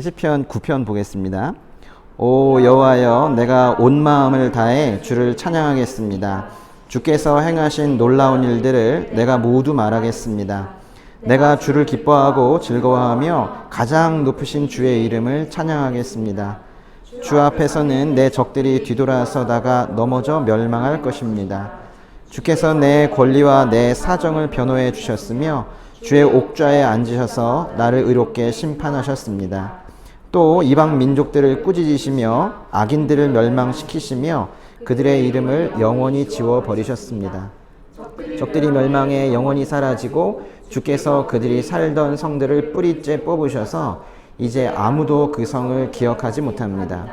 시편 9편 보겠습니다. 오 여호와여, 내가 온 마음을 다해 주를 찬양하겠습니다. 주께서 행하신 놀라운 일들을 내가 모두 말하겠습니다. 내가 주를 기뻐하고 즐거워하며 가장 높으신 주의 이름을 찬양하겠습니다. 주 앞에서는 내 적들이 뒤돌아서다가 넘어져 멸망할 것입니다. 주께서 내 권리와 내 사정을 변호해 주셨으며 주의 옥좌에 앉으셔서 나를 의롭게 심판하셨습니다. 또 이방 민족들을 꾸짖으시며 악인들을 멸망시키시며 그들의 이름을 영원히 지워버리셨습니다. 적들이 멸망해 영원히 사라지고 주께서 그들이 살던 성들을 뿌리째 뽑으셔서 이제 아무도 그 성을 기억하지 못합니다.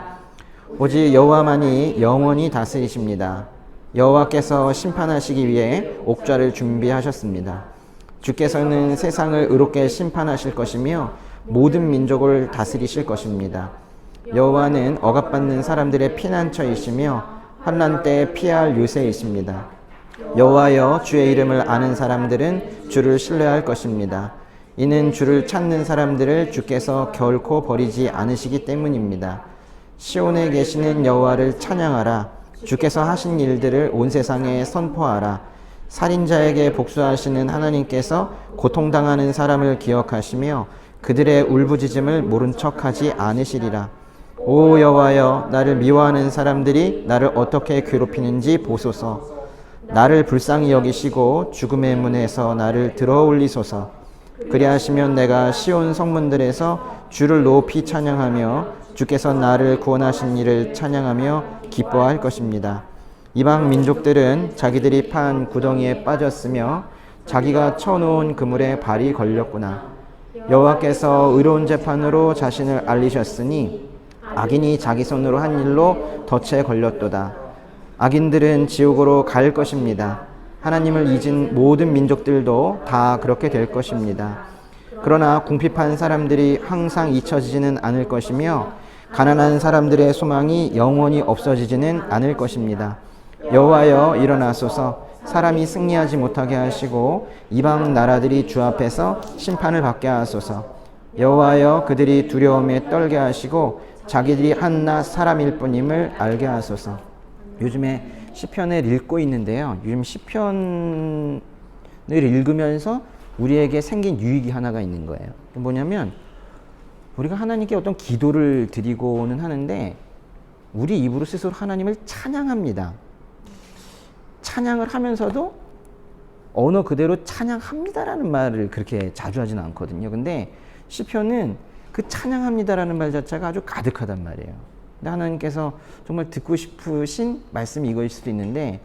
오직 여호와만이 영원히 다스리십니다. 여호와께서 심판하시기 위해 옥좌를 준비하셨습니다. 주께서는 세상을 의롭게 심판하실 것이며 모든 민족을 다스리실 것입니다. 여호와는 억압받는 사람들의 피난처이시며 환난 때 피할 요새이십니다. 여호와여, 주의 이름을 아는 사람들은 주를 신뢰할 것입니다. 이는 주를 찾는 사람들을 주께서 결코 버리지 않으시기 때문입니다. 시온에 계시는 여호와를 찬양하라. 주께서 하신 일들을 온 세상에 선포하라. 살인자에게 복수하시는 하나님께서 고통당하는 사람을 기억하시며 그들의 울부짖음을 모른 척하지 않으시리라. 오 여호와여, 나를 미워하는 사람들이 나를 어떻게 괴롭히는지 보소서. 나를 불쌍히 여기시고 죽음의 문에서 나를 들어올리소서. 그리하시면 내가 시온 성문들에서 주를 높이 찬양하며 주께서 나를 구원하신 이를 찬양하며 기뻐할 것입니다. 이방 민족들은 자기들이 판 구덩이에 빠졌으며 자기가 쳐놓은 그물에 발이 걸렸구나. 여호와께서 의로운 재판으로 자신을 알리셨으니 악인이 자기 손으로 한 일로 덫에 걸렸도다. 악인들은 지옥으로 갈 것입니다. 하나님을 잊은 모든 민족들도 다 그렇게 될 것입니다. 그러나 궁핍한 사람들이 항상 잊혀지지는 않을 것이며 가난한 사람들의 소망이 영원히 없어지지는 않을 것입니다. 여호와여, 일어나소서. 사람이 승리하지 못하게 하시고 이방 나라들이 주 앞에서 심판을 받게 하소서. 여호와여, 그들이 두려움에 떨게 하시고 자기들이 한낱 사람일 뿐임을 알게 하소서. 요즘에 시편을 읽고 있는데요. 요즘 시편을 읽으면서 우리에게 생긴 유익이 하나가 있는 거예요. 뭐냐면 우리가 하나님께 어떤 기도를 드리고는 하는데 우리 입으로 스스로 하나님을 찬양합니다. 찬양을 하면서도 언어 그대로 찬양합니다라는 말을 그렇게 자주 하지는 않거든요. 근데 시편은 그 찬양합니다라는 말 자체가 아주 가득하단 말이에요. 근데 하나님께서 정말 듣고 싶으신 말씀이 이거일 수도 있는데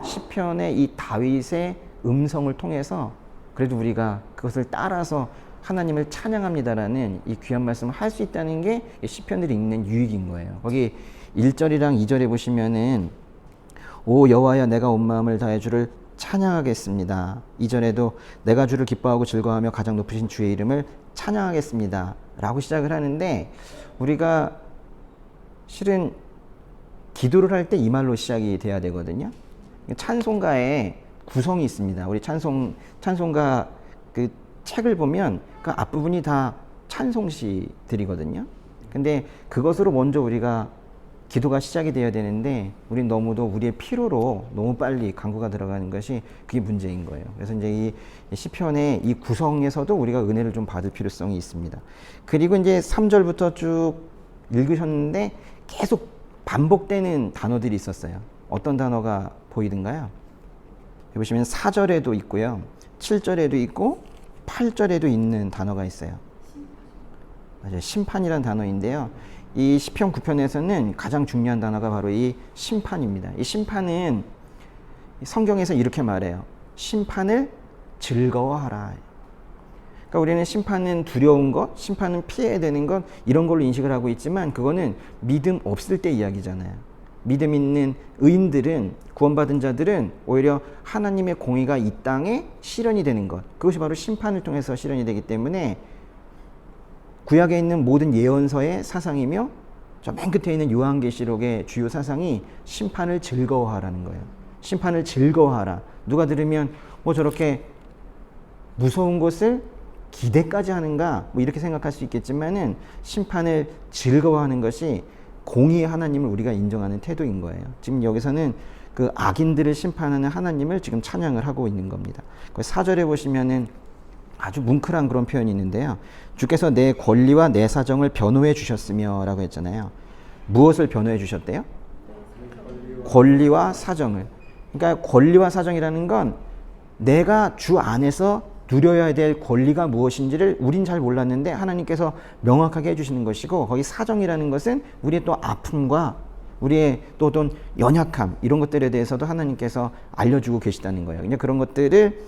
시편의 이 다윗의 음성을 통해서 그래도 우리가 그것을 따라서 하나님을 찬양합니다라는 이 귀한 말씀을 할 수 있다는 게 시편들이 읽는 유익인 거예요. 거기 1절이랑 2절에 보시면은 오 여호와여, 내가 온 마음을 다해 주를 찬양하겠습니다. 2절에도 내가 주를 기뻐하고 즐거워하며 가장 높으신 주의 이름을 찬양하겠습니다 라고 시작을 하는데 우리가 실은 기도를 할 때 이 말로 시작이 돼야 되거든요. 찬송가에 구성이 있습니다. 우리 찬송가 그 책을 보면 그 앞부분이 다 찬송시들이거든요. 근데 그것으로 먼저 우리가 기도가 시작이 돼야 되는데 우린 너무도 우리의 피로로 너무 빨리 간구가 들어가는 것이 그게 문제인 거예요. 그래서 이제 이 시편의 이 구성에서도 우리가 은혜를 좀 받을 필요성이 있습니다. 그리고 이제 3절부터 쭉 읽으셨는데 계속 반복되는 단어들이 있었어요. 어떤 단어가 보이던가요? 보시면 4절에도 있고요. 7절에도 있고 8절에도 있는 단어가 있어요. 맞아요. 심판이라는 단어인데요. 이 시편 9편에서는 가장 중요한 단어가 바로 이 심판입니다. 이 심판은 성경에서 이렇게 말해요. 심판을 즐거워하라. 그러니까 우리는 심판은 두려운 것, 심판은 피해야 되는 것 이런 걸로 인식을 하고 있지만 그거는 믿음 없을 때 이야기잖아요. 믿음 있는 의인들은 구원받은 자들은 오히려 하나님의 공의가 이 땅에 실현이 되는 것 그것이 바로 심판을 통해서 실현이 되기 때문에 구약에 있는 모든 예언서의 사상이며 저 맨 끝에 있는 요한계시록의 주요 사상이 심판을 즐거워하라는 거예요. 심판을 즐거워하라. 누가 들으면 뭐 저렇게 무서운 것을 기대까지 하는가? 뭐 이렇게 생각할 수 있겠지만은 심판을 즐거워하는 것이 공의의 하나님을 우리가 인정하는 태도인 거예요. 지금 여기서는 그 악인들을 심판하는 하나님을 지금 찬양을 하고 있는 겁니다. 4절에 보시면은 아주 뭉클한 그런 표현이 있는데요. 주께서 내 권리와 내 사정을 변호해 주셨으며 라고 했잖아요. 무엇을 변호해 주셨대요? 권리와 사정을. 그러니까 권리와 사정이라는 건 내가 주 안에서 누려야 될 권리가 무엇인지를 우린 잘 몰랐는데 하나님께서 명확하게 해주시는 것이고, 거기 사정이라는 것은 우리의 또 아픔과 우리의 또 어떤 연약함 이런 것들에 대해서도 하나님께서 알려주고 계시다는 거예요. 그냥 그런 것들을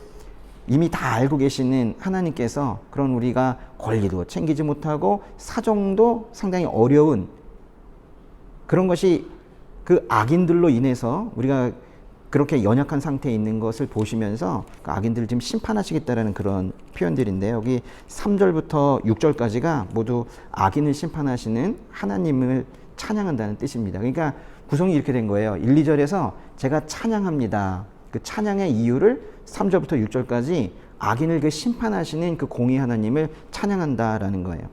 이미 다 알고 계시는 하나님께서 그런 우리가 권리도 챙기지 못하고 사정도 상당히 어려운 그런 것이 그 악인들로 인해서 우리가 그렇게 연약한 상태에 있는 것을 보시면서 그 악인들을 지금 심판하시겠다라는 그런 표현들인데, 여기 3절부터 6절까지가 모두 악인을 심판하시는 하나님을 찬양한다는 뜻입니다. 그러니까 구성이 이렇게 된 거예요. 1, 2절에서 제가 찬양합니다. 그 찬양의 이유를 3절부터 6절까지 악인을 그 심판하시는 그 공의 하나님을 찬양한다라는 거예요.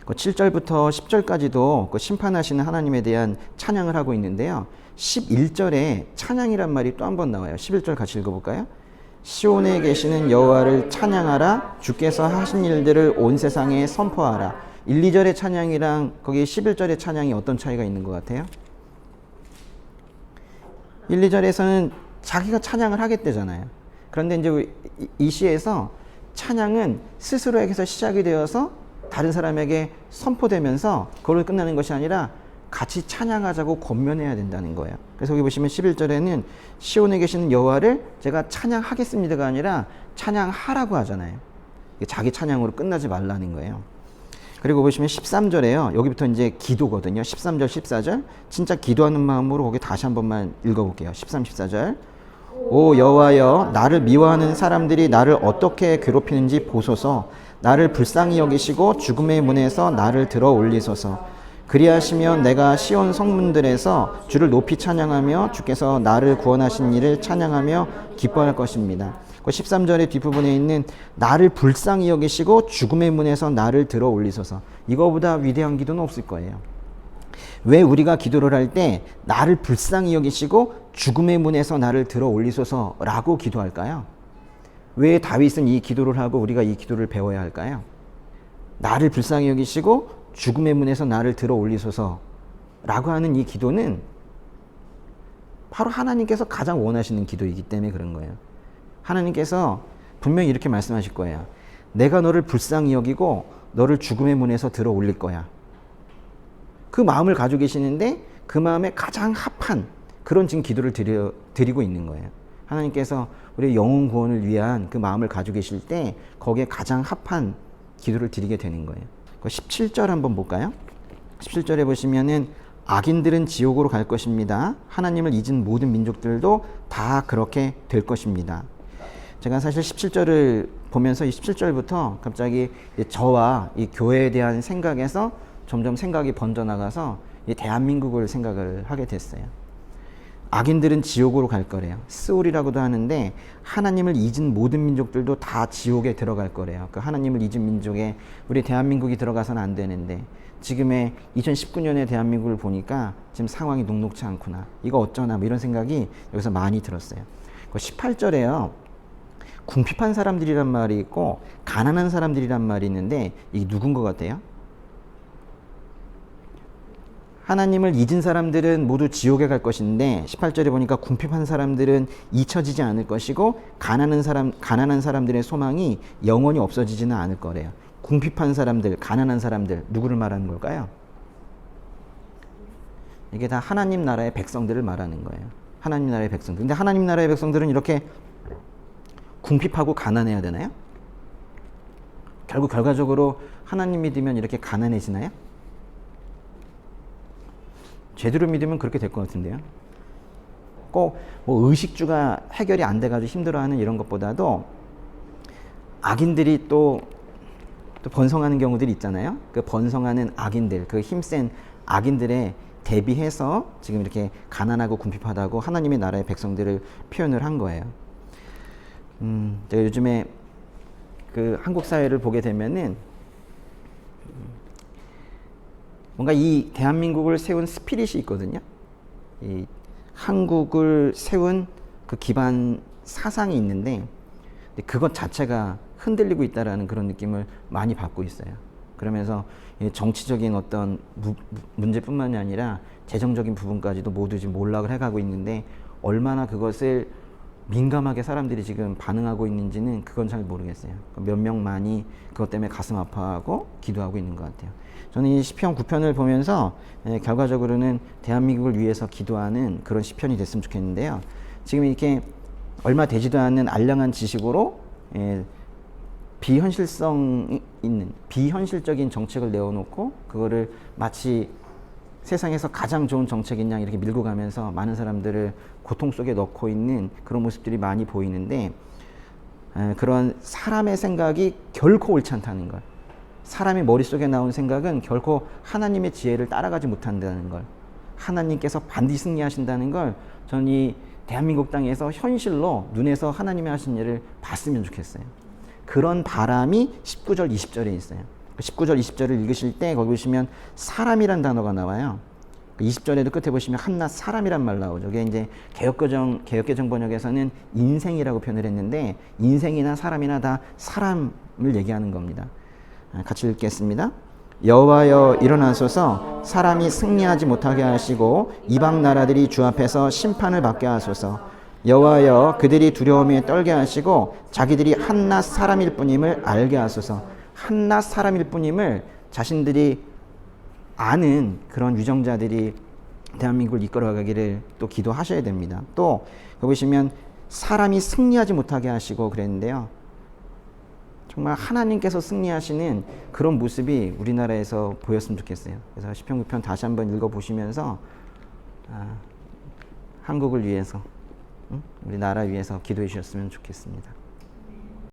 7절부터 10절까지도 그 심판하시는 하나님에 대한 찬양을 하고 있는데요. 11절에 찬양이란 말이 또 한 번 나와요. 11절 같이 읽어볼까요? 시온에 계시는 여호와를 찬양하라. 주께서 하신 일들을 온 세상에 선포하라. 1, 2절의 찬양이랑 거기 11절의 찬양이 어떤 차이가 있는 것 같아요? 1, 2절에서는 자기가 찬양을 하겠대잖아요. 그런데 이제 이 시에서 찬양은 스스로에게서 시작이 되어서 다른 사람에게 선포되면서 그걸로 끝나는 것이 아니라 같이 찬양하자고 권면해야 된다는 거예요. 그래서 여기 보시면 11절에는 시온에 계시는 여호와를 제가 찬양하겠습니다가 아니라 찬양하라고 하잖아요. 자기 찬양으로 끝나지 말라는 거예요. 그리고 보시면 13절에요. 여기부터 이제 기도거든요. 13절, 14절. 진짜 기도하는 마음으로 거기 다시 한 번만 읽어볼게요. 13, 14절. 오 여호와여, 나를 미워하는 사람들이 나를 어떻게 괴롭히는지 보소서. 나를 불쌍히 여기시고 죽음의 문에서 나를 들어 올리소서. 그리하시면 내가 시온 성문들에서 주를 높이 찬양하며 주께서 나를 구원하신 일을 찬양하며 기뻐할 것입니다. 13절의 뒷부분에 있는 나를 불쌍히 여기시고 죽음의 문에서 나를 들어 올리소서. 이거보다 위대한 기도는 없을 거예요. 왜 우리가 기도를 할 때 나를 불쌍히 여기시고 죽음의 문에서 나를 들어 올리소서라고 기도할까요? 왜 다윗은 이 기도를 하고 우리가 이 기도를 배워야 할까요? 나를 불쌍히 여기시고 죽음의 문에서 나를 들어 올리소서라고 하는 이 기도는 바로 하나님께서 가장 원하시는 기도이기 때문에 그런 거예요. 하나님께서 분명히 이렇게 말씀하실 거예요. 내가 너를 불쌍히 여기고 너를 죽음의 문에서 들어 올릴 거야. 그 마음을 가지고 계시는데 그 마음에 가장 합한 그런 지금 기도를 드리고 있는 거예요. 하나님께서 우리의 영혼 구원을 위한 그 마음을 가지고 계실 때 거기에 가장 합한 기도를 드리게 되는 거예요. 17절 한번 볼까요? 17절에 보시면은 악인들은 지옥으로 갈 것입니다. 하나님을 잊은 모든 민족들도 다 그렇게 될 것입니다. 제가 사실 17절을 보면서 이 17절부터 갑자기 저와 이 교회에 대한 생각에서 점점 생각이 번져나가서 이 대한민국을 생각을 하게 됐어요. 악인들은 지옥으로 갈 거래요. 스올이라고도 하는데 하나님을 잊은 모든 민족들도 다 지옥에 들어갈 거래요. 그 하나님을 잊은 민족에 우리 대한민국이 들어가서는 안 되는데 지금의 2019년의 대한민국을 보니까 지금 상황이 녹록치 않구나. 이거 어쩌나 뭐 이런 생각이 여기서 많이 들었어요. 18절에요. 궁핍한 사람들이란 말이 있고 가난한 사람들이란 말이 있는데 이게 누군 것 같아요? 하나님을 잊은 사람들은 모두 지옥에 갈 것인데 18절에 보니까 궁핍한 사람들은 잊혀지지 않을 것이고 가난한 사람들의 소망이 영원히 없어지지는 않을 거래요. 궁핍한 사람들, 가난한 사람들 누구를 말하는 걸까요? 이게 다 하나님 나라의 백성들을 말하는 거예요. 하나님 나라의 백성들. 근데 하나님 나라의 백성들은 이렇게 궁핍하고 가난해야 되나요? 결국 결과적으로 하나님 믿으면 이렇게 가난해지나요? 제대로 믿으면 그렇게 될 것 같은데요. 꼭 뭐 의식주가 해결이 안 돼가지고 힘들어하는 이런 것보다도 악인들이 또 번성하는 경우들이 있잖아요. 그 번성하는 악인들, 그 힘센 악인들에 대비해서 지금 이렇게 가난하고 궁핍하다고 하나님의 나라의 백성들을 표현을 한 거예요. 제가 요즘에 그 한국 사회를 보게 되면은 뭔가 이 대한민국을 세운 스피릿이 있거든요. 이 한국을 세운 그 기반 사상이 있는데 그것 자체가 흔들리고 있다라는 그런 느낌을 많이 받고 있어요. 그러면서 정치적인 어떤 문제뿐만이 아니라 재정적인 부분까지도 모두 지금 몰락을 해가고 있는데 얼마나 그것을 민감하게 사람들이 지금 반응하고 있는지는 그건 잘 모르겠어요. 몇 명만이 그것 때문에 가슴 아파하고 기도하고 있는 것 같아요. 저는 이 시편 9편을 보면서 결과적으로는 대한민국을 위해서 기도하는 그런 시편이 됐으면 좋겠는데요. 지금 이렇게 얼마 되지도 않는 알량한 지식으로 비현실성 있는 비현실적인 정책을 내어놓고 그거를 마치 세상에서 가장 좋은 정책인 양 이렇게 밀고 가면서 많은 사람들을 고통 속에 넣고 있는 그런 모습들이 많이 보이는데 그런 사람의 생각이 결코 옳지 않다는 걸, 사람의 머릿속에 나온 생각은 결코 하나님의 지혜를 따라가지 못한다는 걸, 하나님께서 반드시 승리하신다는 걸 저는 이 대한민국 땅에서 현실로 눈에서 하나님이 하신 일을 봤으면 좋겠어요. 그런 바람이 19절 20절에 있어요. 19절 20절을 읽으실 때 거기 보시면 사람이란 단어가 나와요. 20절에도 끝에 보시면 한낱 사람이란 말 나오죠. 그게 이제 개역개정 번역에서는 인생이라고 표현을 했는데 인생이나 사람이나 다 사람을 얘기하는 겁니다. 같이 읽겠습니다. 여호와여 일어나소서, 사람이 승리하지 못하게 하시고 이방 나라들이 주 앞에서 심판을 받게 하소서. 여호와여 그들이 두려움에 떨게 하시고 자기들이 한낱 사람일 뿐임을 알게 하소서. 한낱 사람일 뿐임을 자신들이 아는 그런 유정자들이 대한민국을 이끌어가기를 또 기도하셔야 됩니다. 또 거기 보시면 사람이 승리하지 못하게 하시고 그랬는데요. 정말 하나님께서 승리하시는 그런 모습이 우리나라에서 보였으면 좋겠어요. 그래서 시편 9편 다시 한번 읽어보시면서 한국을 위해서, 우리 나라 위해서 기도해 주셨으면 좋겠습니다.